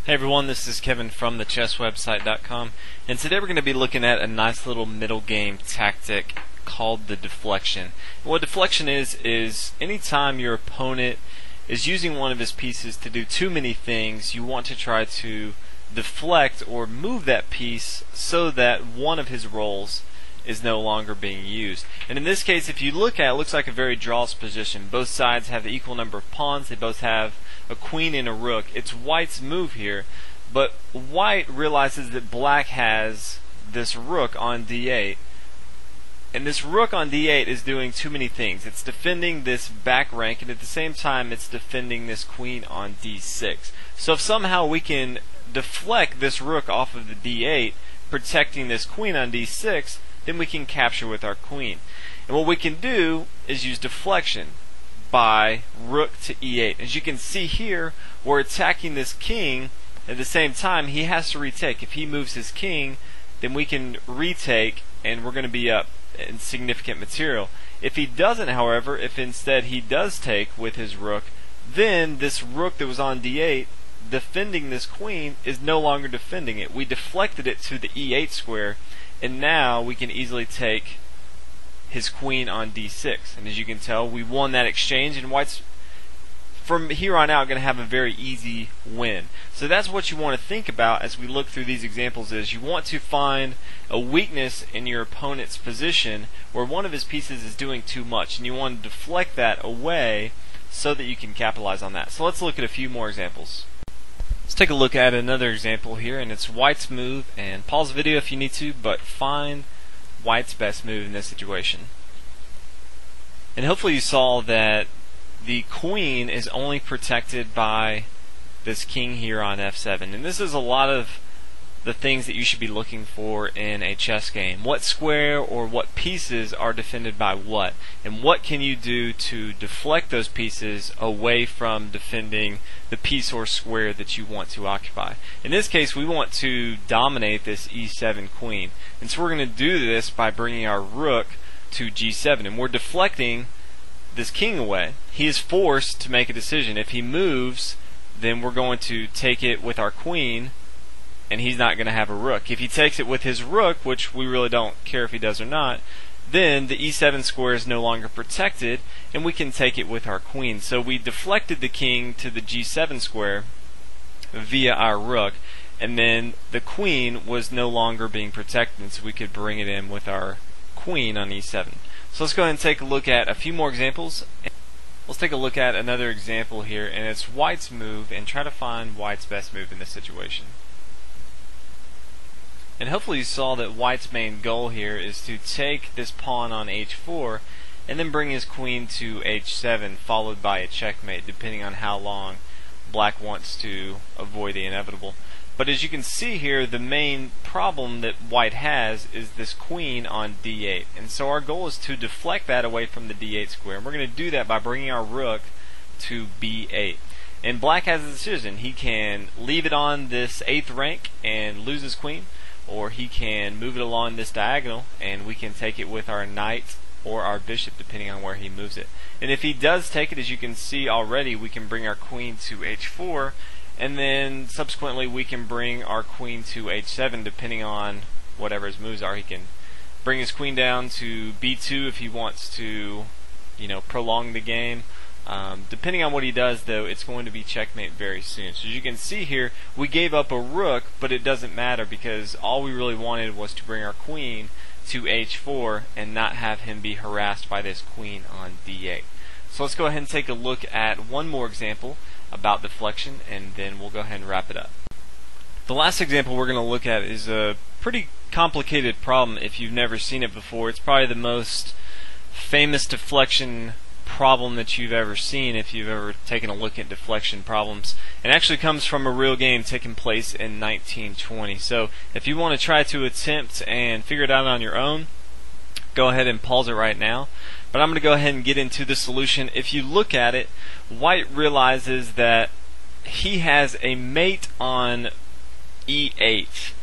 Hey everyone, this is Kevin from thechesswebsite.com, and today we're going to be looking at a nice little middle game tactic called the deflection. And what deflection is anytime your opponent is using one of his pieces to do too many things, you want to try to deflect or move that piece so that one of his roles is no longer being used. And in this case, if you look at it, it looks like a very draws position. Both sides have the equal number of pawns. They both have a queen and a rook. It's white's move here, but white realizes that black has this rook on d8, and this rook on d8 is doing too many things. It's defending this back rank, and at the same time it's defending this queen on d6. So if somehow we can deflect this rook off of the d8, protecting this queen on d6, then we can capture with our queen. And what we can do is use deflection by rook to e8. As you can see here, we're attacking this king. At the same time, he has to retake. If he moves his king, then we can retake, and we're going to be up in significant material. If he doesn't, however, if instead he does take with his rook, then this rook that was on d8 defending this queen is no longer defending it. We deflected it to the e8 square, and now we can easily take his queen on d6. And as you can tell, we won that exchange, and white's from here on out going to have a very easy win. So that's what you want to think about as we look through these examples. Is you want to find a weakness in your opponent's position where one of his pieces is doing too much, and you want to deflect that away so that you can capitalize on that. So let's look at a few more examples. Let's take a look at another example here, and it's white's move. And pause the video if you need to, but find white's best move in this situation. And hopefully you saw that the queen is only protected by this king here on f7. And this is a lot of the things that you should be looking for in a chess game. What square or what pieces are defended by what? And what can you do to deflect those pieces away from defending the piece or square that you want to occupy? In this case, we want to dominate this e7 queen. And so we're going to do this by bringing our rook to g7. And we're deflecting this king away. He is forced to make a decision. If he moves, then we're going to take it with our queen, and he's not going to have a rook. If he takes it with his rook, which we really don't care if he does or not, then the e7 square is no longer protected, and we can take it with our queen. So we deflected the king to the g7 square via our rook, and then the queen was no longer being protected, so we could bring it in with our queen on e7. So let's go ahead and take a look at a few more examples. Let's take a look at another example here, and it's white's move, and try to find white's best move in this situation. And hopefully you saw that white's main goal here is to take this pawn on h4 and then bring his queen to h7, followed by a checkmate, depending on how long black wants to avoid the inevitable. But as you can see here, the main problem that white has is this queen on d8. And so our goal is to deflect that away from the d8 square. And we're going to do that by bringing our rook to b8. And black has a decision. He can leave it on this 8th rank and lose his queen, or he can move it along this diagonal and we can take it with our knight or our bishop, depending on where he moves it. And if he does take it, as you can see already, we can bring our queen to h4, and then subsequently we can bring our queen to h7, depending on whatever his moves are. He can bring his queen down to b2 if he wants to, prolong the game. Depending on what he does, though, it's going to be checkmate very soon. So as you can see here, we gave up a rook, but it doesn't matter because all we really wanted was to bring our queen to h4 and not have him be harassed by this queen on d8. So let's go ahead and take a look at one more example about deflection, and then we'll go ahead and wrap it up. The last example we're going to look at is a pretty complicated problem if you've never seen it before. It's probably the most famous deflection problem that you've ever seen if you've ever taken a look at deflection problems. It actually comes from a real game taking place in 1920. So if you want to try to attempt and figure it out on your own, go ahead and pause it right now. But I'm going to go ahead and get into the solution. If you look at it, white realizes that he has a mate on e8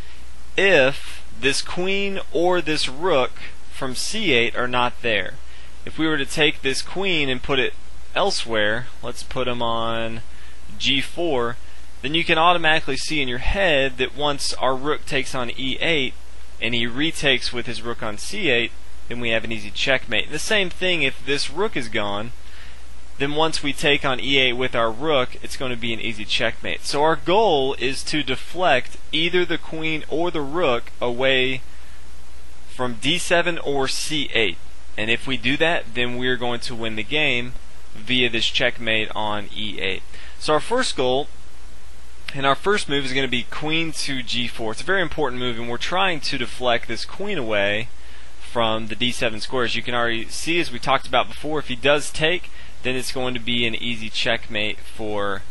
if this queen or this rook from c8 are not there. If we were to take this queen and put it elsewhere, let's put him on g4, then you can automatically see in your head that once our rook takes on e8 and he retakes with his rook on c8, then we have an easy checkmate. The same thing if this rook is gone, then once we take on e8 with our rook, it's going to be an easy checkmate. So our goal is to deflect either the queen or the rook away from d7 or c8. And if we do that, then we're going to win the game via this checkmate on e8. So our first goal and our first move is going to be queen to g4. It's a very important move, and we're trying to deflect this queen away from the d7 square. As you can already see, as we talked about before, if he does take, then it's going to be an easy checkmate for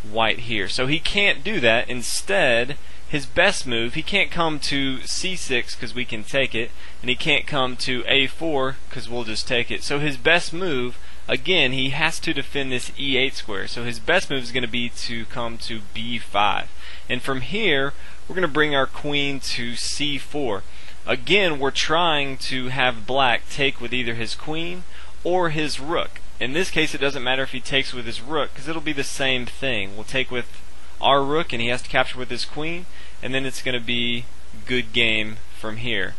white here. So he can't do that. Instead, his best move, he can't come to c6 because we can take it, and he can't come to a4 because we'll just take it. So his best move, again, he has to defend this e8 square. So his best move is going to be to come to b5. And from here, we're going to bring our queen to c4. Again, we're trying to have black take with either his queen or his rook. In this case, it doesn't matter if he takes with his rook because it'll be the same thing. We'll take with our rook and he has to capture with his queen, and then it's going to be good game from here.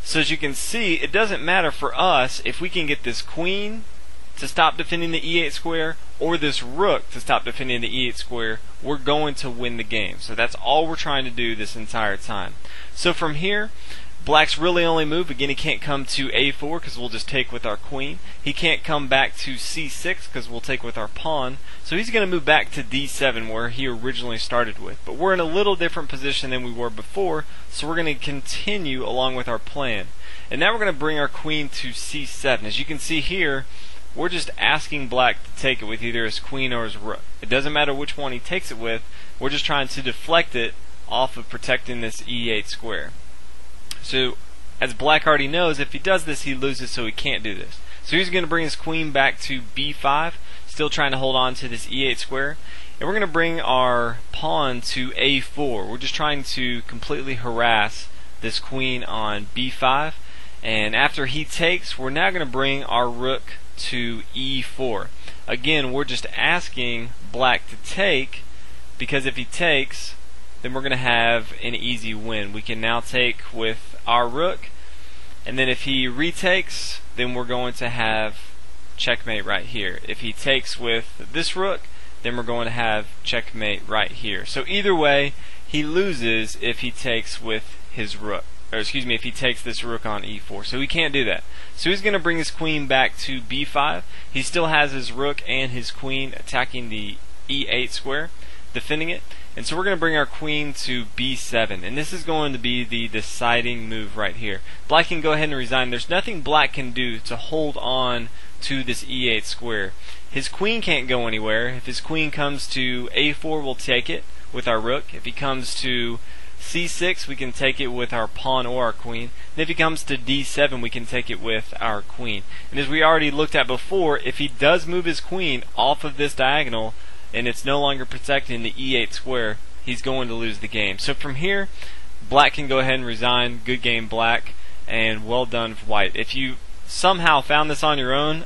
So as you can see, it doesn't matter for us if we can get this queen to stop defending the e8 square or this rook to stop defending the e8 square. We're going to win the game. So that's all we're trying to do this entire time. So from here, black's really only move, again, he can't come to a4 because we'll just take with our queen. He can't come back to c6 because we'll take with our pawn. So he's going to move back to d7 where he originally started with. But we're in a little different position than we were before, so we're going to continue along with our plan. And now we're going to bring our queen to c7. As you can see here, we're just asking black to take it with either his queen or his rook. It doesn't matter which one he takes it with, we're just trying to deflect it off of protecting this e8 square. So, as black already knows, if he does this, he loses, so he can't do this. So he's going to bring his queen back to b5, still trying to hold on to this e8 square. And we're going to bring our pawn to a4. We're just trying to completely harass this queen on b5. And after he takes, we're now going to bring our rook to e4. Again, we're just asking black to take, because if he takes, then we're going to have an easy win. We can now take with our rook, and then if he retakes, then we're going to have checkmate right here. If he takes with this rook, then we're going to have checkmate right here. So either way, he loses if he takes with his rook. Or excuse me, if he takes this rook on e4. So he can't do that. So he's going to bring his queen back to b5. He still has his rook and his queen attacking the e8 square, defending it. And so we're going to bring our queen to b7. And this is going to be the deciding move right here. Black can go ahead and resign. There's nothing black can do to hold on to this e8 square. His queen can't go anywhere. If his queen comes to a4, we'll take it with our rook. If he comes to c6, we can take it with our pawn or our queen. And if he comes to d7, we can take it with our queen. And as we already looked at before, if he does move his queen off of this diagonal and it's no longer protecting the e8 square, he's going to lose the game. So from here, black can go ahead and resign. Good game, black, and well done for white. If you somehow found this on your own,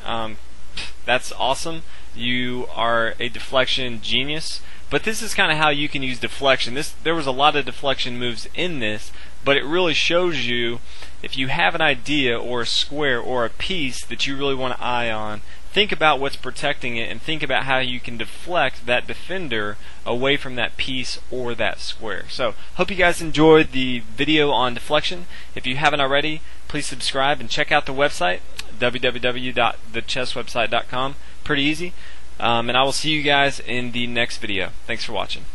that's awesome. You are a deflection genius. But this is kind of how you can use deflection. There was a lot of deflection moves in this, but it really shows you if you have an idea or a square or a piece that you really want to eye on, think about what's protecting it and think about how you can deflect that defender away from that piece or that square. So, hope you guys enjoyed the video on deflection. If you haven't already, please subscribe and check out the website, www.thechesswebsite.com. Pretty easy. And I will see you guys in the next video. Thanks for watching.